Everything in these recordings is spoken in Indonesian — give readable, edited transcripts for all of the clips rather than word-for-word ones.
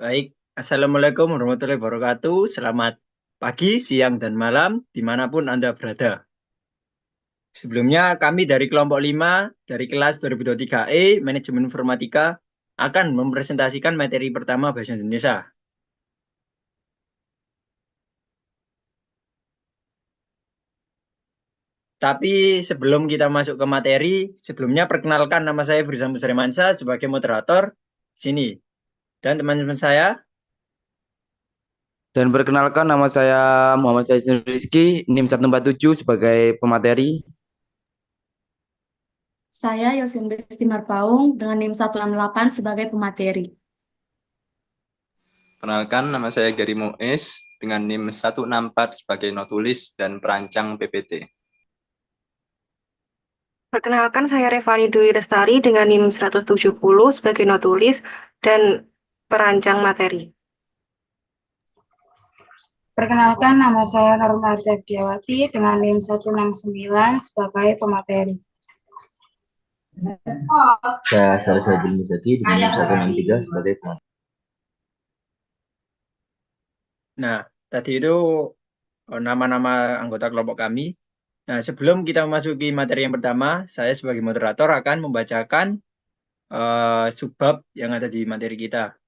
Baik, Assalamualaikum warahmatullahi wabarakatuh. Selamat pagi, siang, dan malam, dimanapun Anda berada. Sebelumnya, kami dari kelompok 5, dari kelas 2023E, Manajemen Informatika, akan mempresentasikan materi pertama Bahasa Indonesia. Tapi sebelum kita masuk ke materi, sebelumnya perkenalkan nama saya Firzam Musremansa sebagai moderator di sini. Dan teman-teman saya, Dan perkenalkan nama saya Muhammad Faisal Rizky, NIM 147 sebagai pemateri. Saya Yosin Besti Marpaung dengan NIM 168 sebagai pemateri. Perkenalkan, nama saya Gary Muiz dengan NIM 164 sebagai notulis dan perancang PPT. Perkenalkan, saya Revani Dwi Lestari dengan NIM 170 sebagai notulis dan perancang materi. Perkenalkan, nama saya Nurmada Diawati dengan NIM 169 sebagai pemateri. Saya Sarisa bin Misaki dengan NIM 163 sebagai pemateri. nah tadi itu nama-nama anggota kelompok kami. Nah, sebelum kita memasuki materi yang pertama, saya sebagai moderator akan membacakan subbab yang ada di materi kita.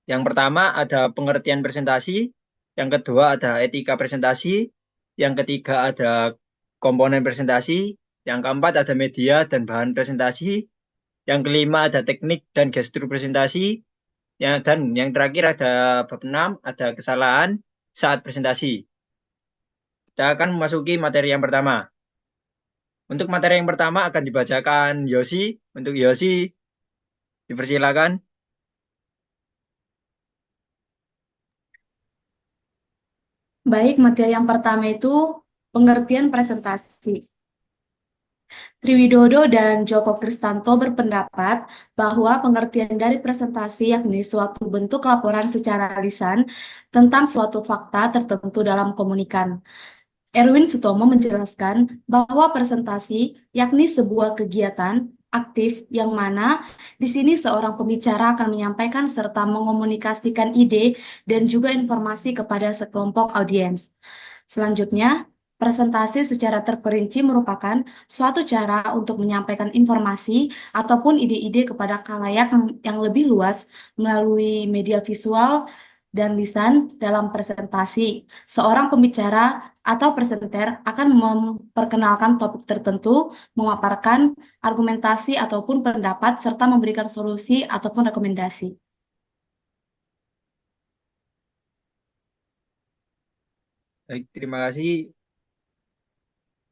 Yang pertama ada pengertian presentasi, yang kedua ada etika presentasi, yang ketiga ada komponen presentasi, yang keempat ada media dan bahan presentasi, yang kelima ada teknik dan gestur presentasi, dan yang terakhir ada bab 6, ada kesalahan saat presentasi. Kita akan memasuki materi yang pertama. Untuk materi yang pertama akan dibacakan Yosi. Untuk Yosi, dipersilakan. Baik, materi yang pertama itu pengertian presentasi. Triwidodo dan Joko Kristanto berpendapat bahwa pengertian dari presentasi yakni suatu bentuk laporan secara lisan tentang suatu fakta tertentu dalam komunikan. Erwin Sutomo menjelaskan bahwa presentasi yakni sebuah kegiatan aktif yang mana di sini seorang pembicara akan menyampaikan serta mengomunikasikan ide dan juga informasi kepada sekelompok audiens. Selanjutnya, presentasi secara terperinci merupakan suatu cara untuk menyampaikan informasi ataupun ide-ide kepada khalayak yang lebih luas melalui media visual dan lisan dalam presentasi. Seorang pembicara atau presenter akan memperkenalkan topik tertentu, memaparkan argumentasi ataupun pendapat, serta memberikan solusi ataupun rekomendasi. Baik, terima kasih.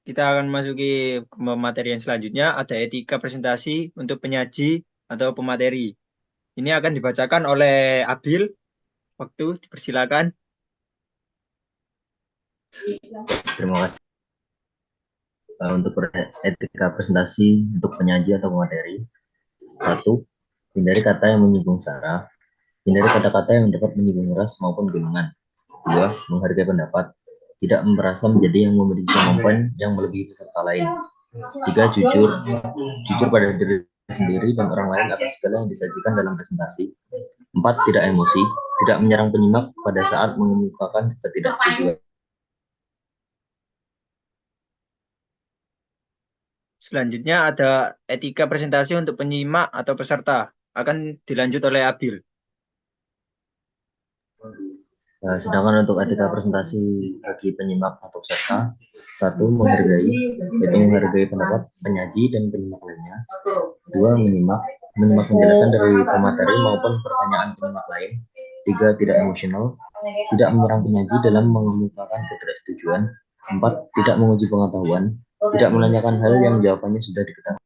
Kita akan memasuki ke materi yang selanjutnya, ada etika presentasi untuk penyaji atau pemateri. Ini akan dibacakan oleh Abil. Waktu, dipersilakan. Terima kasih. Untuk etika presentasi untuk penyaji atau pemateri. 1. Hindari kata yang menyinggung sara. Hindari kata-kata yang dapat menyinggung ras maupun golongan. 2. Menghargai pendapat. Tidak merasa menjadi yang memiliki kemampuan yang melebihi peserta lain. 3. Jujur. Jujur pada diri sendiri dan orang lain atas segala yang disajikan dalam presentasi. 4. Tidak emosi. Tidak menyerang penyimak pada saat mengemukakan ketidaksetujuan. Selanjutnya ada etika presentasi untuk penyimak atau peserta. Akan dilanjut oleh Abil. Sedangkan untuk etika presentasi bagi penyimak atau peserta, 1. Menghargai, yaitu menghargai pendapat penyaji dan penyimak lainnya. 2. Menyimak penjelasan dari pemateri maupun pertanyaan penyimak lain. 3. Tidak emosional, tidak menyerang penyaji dalam mengemukakan ketidaksetujuan. 4. Tidak menguji pengetahuan, tidak menanyakan hal yang jawabannya sudah diketahui.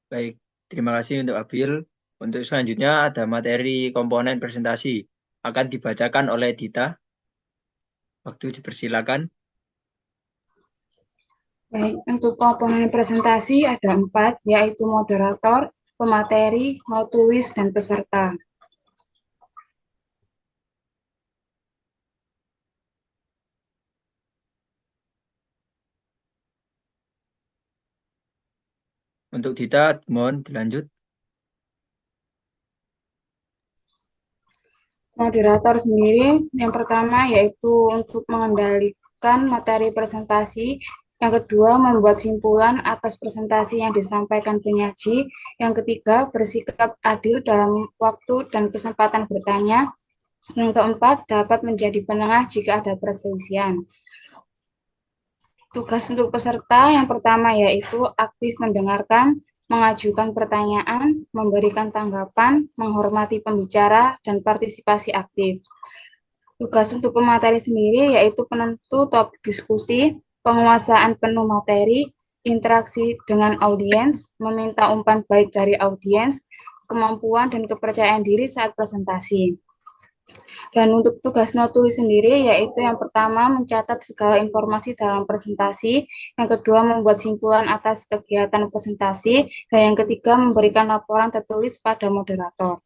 Baik, terima kasih untuk Abil. Untuk selanjutnya ada materi komponen presentasi. Akan dibacakan oleh Dita. Waktu, dipersilakan. Baik, untuk komponen presentasi ada 4, yaitu moderator, pemateri, notulis, dan peserta. Untuk Dita, mohon dilanjut. Moderator sendiri yang pertama yaitu untuk mengendalikan materi presentasi, yang kedua membuat simpulan atas presentasi yang disampaikan penyaji, yang ketiga bersikap adil dalam waktu dan kesempatan bertanya, yang keempat dapat menjadi penengah jika ada perselisihan. Tugas untuk peserta yang pertama yaitu aktif mendengarkan, mengajukan pertanyaan, memberikan tanggapan, menghormati pembicara, dan partisipasi aktif. Tugas untuk pemateri sendiri yaitu penentu topik diskusi, penguasaan penuh materi, interaksi dengan audiens, meminta umpan baik dari audiens, kemampuan dan kepercayaan diri saat presentasi. Dan untuk tugas notulis sendiri yaitu yang pertama mencatat segala informasi dalam presentasi, yang kedua membuat simpulan atas kegiatan presentasi, dan yang ketiga memberikan laporan tertulis pada moderator.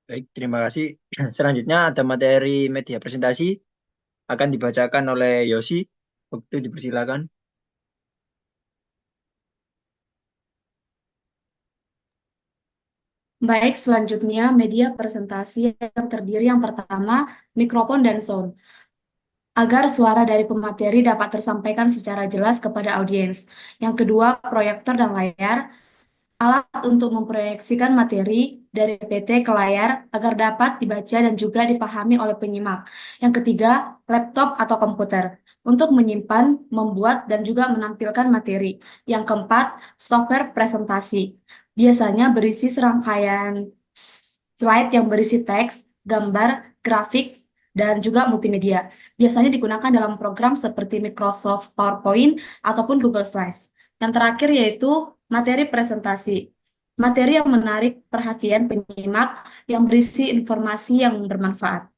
Baik, terima kasih. Selanjutnya ada materi media presentasi akan dibacakan oleh Yosi. Waktu dipersilakan. Baik, selanjutnya media presentasi yang terdiri yang pertama mikrofon dan sound. Agar suara dari pemateri dapat tersampaikan secara jelas kepada audiens. Yang kedua, proyektor dan layar, alat untuk memproyeksikan materi dari PT ke layar agar dapat dibaca dan juga dipahami oleh penyimak. Yang ketiga, laptop atau komputer untuk menyimpan, membuat, dan juga menampilkan materi. Yang keempat, software presentasi. Biasanya berisi serangkaian slide yang berisi teks, gambar, grafik, dan juga multimedia. Biasanya digunakan dalam program seperti Microsoft PowerPoint ataupun Google Slides. Yang terakhir yaitu materi presentasi. Materi yang menarik perhatian penyimak yang berisi informasi yang bermanfaat.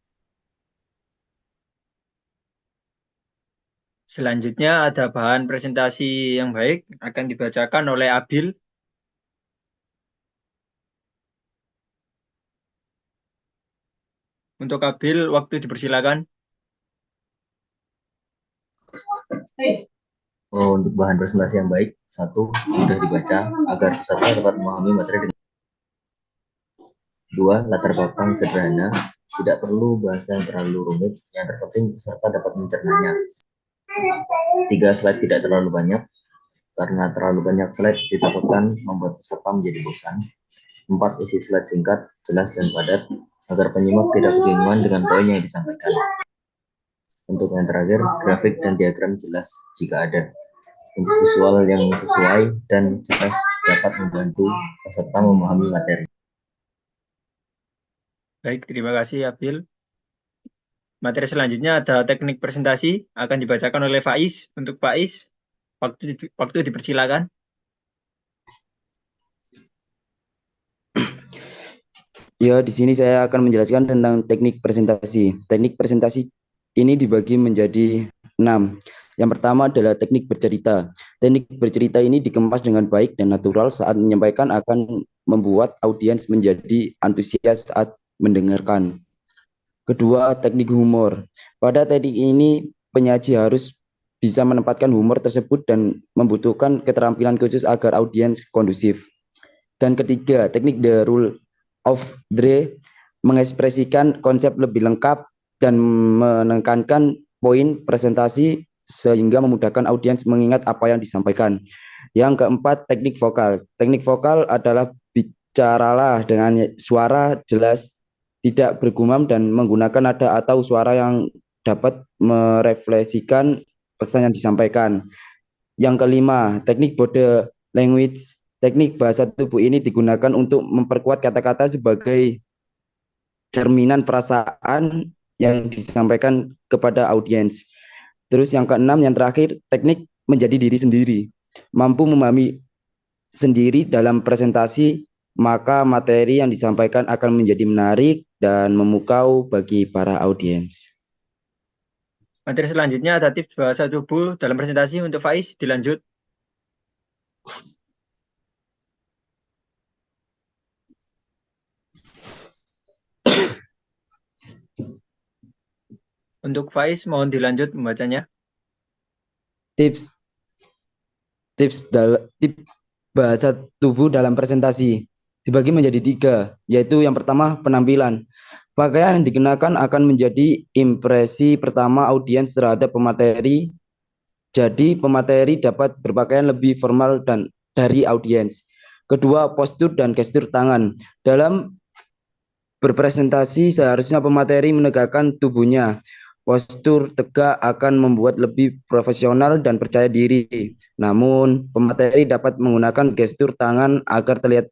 Selanjutnya ada bahan presentasi yang baik akan dibacakan oleh Abil. Untuk Abil, waktu dipersilakan. Untuk bahan presentasi yang baik, satu, mudah dibaca agar peserta dapat memahami materi dengan. Dua, latar belakang sederhana, tidak perlu bahasa yang terlalu rumit, yang terpenting peserta dapat mencernanya. Tiga, slide tidak terlalu banyak, karena terlalu banyak slide ditakutkan membuat peserta menjadi bosan. Empat, isi slide singkat, jelas dan padat, agar penyimak tidak kebingungan dengan poin yang disampaikan. Untuk yang terakhir, grafik dan diagram jelas jika ada. Untuk visual yang sesuai dan jelas dapat membantu peserta memahami materi. Baik, terima kasih Abil. Materi selanjutnya ada teknik presentasi akan dibacakan oleh Faiz. Untuk Faiz, waktu dipersilakan. Ya, di sini saya akan menjelaskan tentang teknik presentasi. Teknik presentasi ini dibagi menjadi 6. Yang pertama adalah teknik bercerita. Teknik bercerita ini dikemas dengan baik dan natural saat menyampaikan akan membuat audiens menjadi antusias saat mendengarkan. Kedua, teknik humor. Pada teknik ini penyaji harus bisa menempatkan humor tersebut dan membutuhkan keterampilan khusus agar audiens kondusif. Dan ketiga, teknik the rule of Dre mengekspresikan konsep lebih lengkap dan menekankan poin presentasi sehingga memudahkan audiens mengingat apa yang disampaikan. Yang keempat, teknik vokal. Teknik vokal adalah bicaralah dengan suara jelas, tidak bergumam dan menggunakan nada atau suara yang dapat merefleksikan pesan yang disampaikan. Yang kelima, teknik body language. Teknik bahasa tubuh ini digunakan untuk memperkuat kata-kata sebagai cerminan perasaan yang disampaikan kepada audiens. Terus yang keenam, yang terakhir, teknik menjadi diri sendiri. Mampu memahami sendiri dalam presentasi, maka materi yang disampaikan akan menjadi menarik dan memukau bagi para audiens. Materi selanjutnya ada tips bahasa tubuh dalam presentasi. Untuk Faiz, dilanjut. Untuk Faiz, mohon dilanjut membacanya. Tips tips bahasa tubuh dalam presentasi dibagi menjadi 3, yaitu yang pertama penampilan. Pakaian yang dikenakan akan menjadi impresi pertama audiens terhadap pemateri. Jadi pemateri dapat berpakaian lebih formal dan dari audiens. Kedua, postur dan gestur tangan. Dalam berpresentasi seharusnya pemateri menegakkan tubuhnya. Postur tegak akan membuat lebih profesional dan percaya diri. Namun, pemateri dapat menggunakan gestur tangan agar terlihat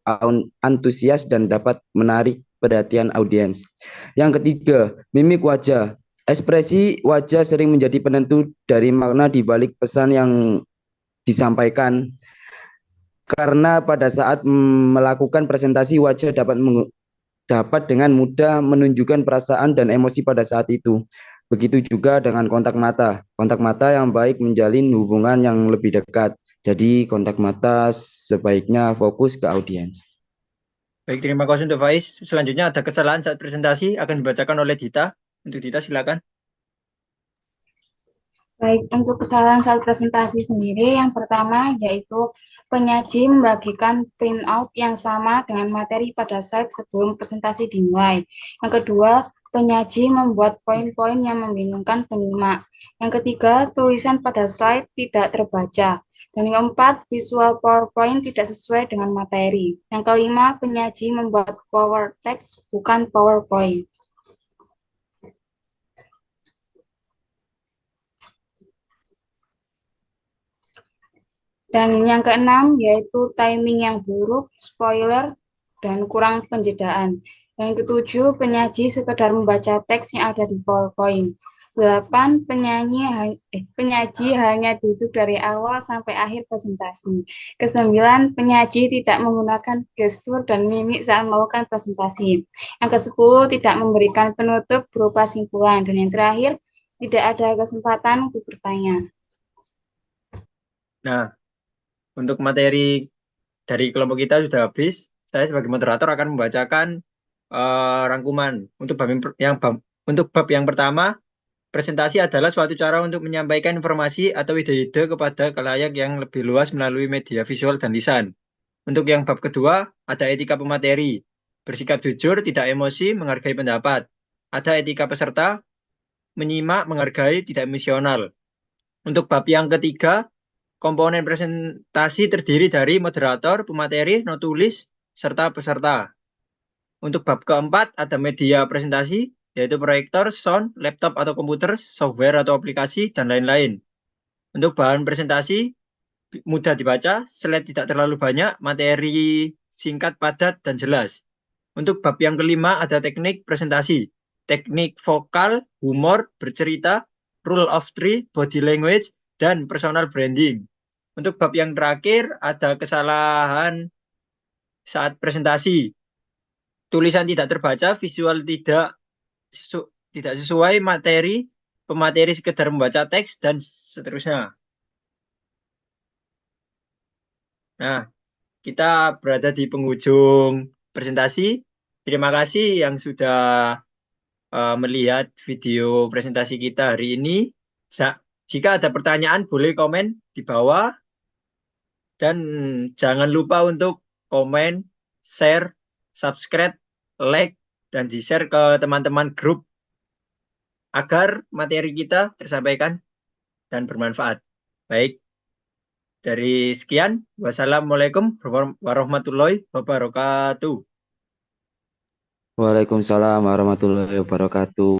antusias dan dapat menarik perhatian audiens. Yang ketiga, mimik wajah. Ekspresi wajah sering menjadi penentu dari makna di balik pesan yang disampaikan. Karena pada saat melakukan presentasi, wajah dapat dengan mudah menunjukkan perasaan dan emosi pada saat itu. Begitu juga dengan kontak mata. Kontak mata yang baik menjalin hubungan yang lebih dekat. Jadi kontak mata sebaiknya fokus ke audiens. Baik, terima kasih untuk Faiz. Selanjutnya ada kesalahan saat presentasi akan dibacakan oleh Dita. Untuk Dita, silakan. Baik, untuk kesalahan saat presentasi sendiri, yang pertama yaitu penyaji membagikan printout yang sama dengan materi pada slide sebelum presentasi dimulai. Yang kedua, penyaji membuat poin-poin yang membingungkan penyimak. Yang ketiga, tulisan pada slide tidak terbaca. Dan yang keempat, visual PowerPoint tidak sesuai dengan materi. Yang kelima, penyaji membuat power text bukan PowerPoint. Dan yang keenam yaitu timing yang buruk, spoiler, dan kurang penjedaan. Dan yang ketujuh, penyaji sekedar membaca teks yang ada di PowerPoint. 8, penyaji hanya duduk dari awal sampai akhir presentasi. Ke-9, penyaji tidak menggunakan gestur dan mimik saat melakukan presentasi. Yang ke-10, tidak memberikan penutup berupa simpulan. Dan yang terakhir, tidak ada kesempatan untuk bertanya. Nah, untuk materi dari kelompok kita sudah habis. Saya sebagai moderator akan membacakan rangkuman. Untuk bab yang pertama, presentasi adalah suatu cara untuk menyampaikan informasi atau ide-ide kepada khalayak yang lebih luas melalui media visual dan lisan. Untuk yang bab kedua, ada etika pemateri. Bersikap jujur, tidak emosi, menghargai pendapat. Ada etika peserta, menyimak, menghargai, tidak emosional. Untuk bab yang ketiga, komponen presentasi terdiri dari moderator, pemateri, notulis, serta peserta. Untuk bab keempat, ada media presentasi, yaitu proyektor, sound, laptop atau komputer, software atau aplikasi, dan lain-lain. Untuk bahan presentasi, mudah dibaca, slide tidak terlalu banyak, materi singkat, padat, dan jelas. Untuk bab yang kelima, ada teknik presentasi, teknik vokal, humor, bercerita, rule of three, body language, dan personal branding. Untuk bab yang terakhir, ada kesalahan saat presentasi. Tulisan tidak terbaca, visual tidak sesuai materi, pemateri sekedar membaca teks, dan seterusnya. Nah, kita berada di penghujung presentasi. Terima kasih yang sudah melihat video presentasi kita hari ini. Jika ada pertanyaan, boleh komen di bawah. Dan jangan lupa untuk komen, share, subscribe, like, dan di-share ke teman-teman grup agar materi kita tersampaikan dan bermanfaat. Baik, dari sekian, wassalamualaikum warahmatullahi wabarakatuh. Waalaikumsalam warahmatullahi wabarakatuh.